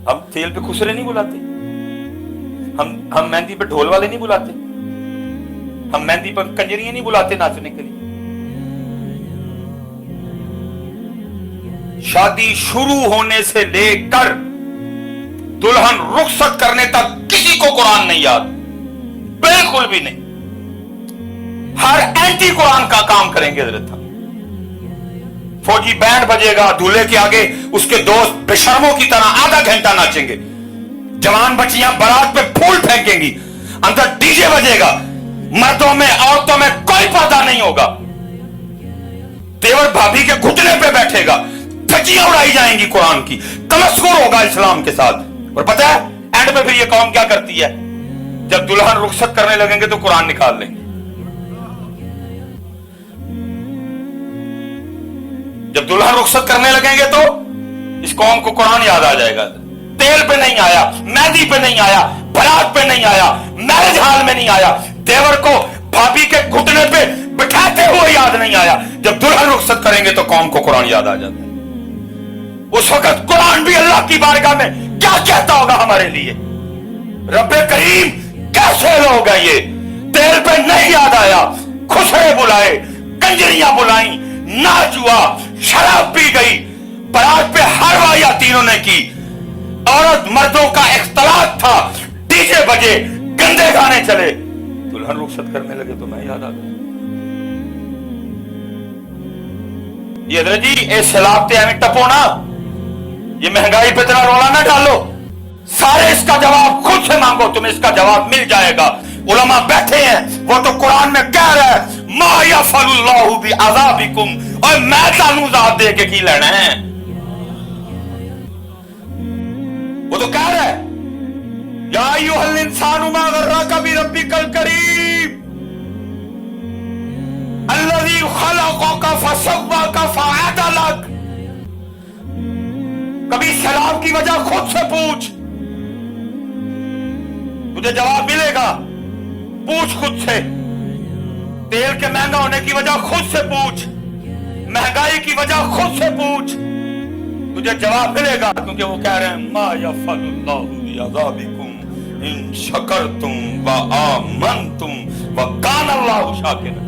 हम तेल पे खुसरे नहीं बुलाते, हम मेहंदी पे ढोल वाले नहीं बुलाते, हम मेहंदी पर कंजरियां नहीं बुलाते नाचने के लिए। शादी शुरू होने से लेकर दुल्हन रुखसत करने तक किसी को कुरान नहीं याद, बिल्कुल भी नहीं। हर एंटी कुरान का काम करेंगे हजरत। फौजी बैंड बजेगा, दूल्हे के आगे उसके दोस्त बेशर्मों की तरह आधा घंटा नाचेंगे, जवान बच्चियां बारात पे फूल फेंकेंगी, अंदर डीजे बजेगा, मर्दों में औरतों में कोई पर्दा नहीं होगा, देवर भाभी के घुटने पे बैठेगा, धज्जियां उड़ाई जाएंगी कुरान की, तमस्कुर होगा इस्लाम के साथ। और पता है एंड में फिर ये कौम क्या करती है, जब दुल्हन रुखसत करने लगेंगे तो कुरान निकाल लेंगे। जब दुल्हन रुखसत करने लगेंगे तो इस कौम को कुरान याद आ जाएगा। तेल पे नहीं आया, मेहंदी पे नहीं आया, बारात पे नहीं आया, मैरिज हॉल में नहीं आया, देवर को भाभी के घुटने पे बिठाते हुए याद नहीं आया। जब दुल्हन रुखसत करेंगे तो कौम को कुरान याद आ जाता है। उस वक्त कुरान भी अल्लाह की बारगाह में क्या कहता होगा हमारे लिए, रब्बे करीम कैसे लोग हैं ये, तेल पे नहीं याद आया, खुसरे बुलाए, कंजरियां बुलाई, नाच हुआ, शराब पी गई, बारात पे हर वाया तीनों ने की, औरत मर्दों का इख्तलात था, डीजे बजे, गंदे गाने चले, दुल्हन रुखसत करने लगे तो मैं याद आ गया। ये हजरत जी ए सलाबते हमें टपो ना, ये महंगाई पे इतना रोला ना डालो, सारे इसका जवाब खुद से मांगो, तुम्हें इसका जवाब मिल जाएगा। उलमा बैठे हैं, वो तो कुरान में कह रहा है मा यफअलुल्लाहु बिअज़ाबिकुम, और मैं तानू अज़ाब दे के की लेना है। वो तो कह रहा है या अय्युहल इंसानु मा गर्रका बिरब्बिकल करीम अल्लज़ी खलक़का फसव्वाका फअदलक। कभी सलाम की वजह खुद से पूछ, तुझे जवाब मिलेगा। पूछ खुद से, तेल के महंगा होने की वजह खुद से पूछ, महंगाई की वजह खुद से पूछ, तुझे जवाब मिलेगा। क्योंकि वो कह रहे हैं मा यफअलुल्लाहु बिअज़ाबिकुम इन शकरतुम व आमनतुम व कान अल्लाहु शाकिरा।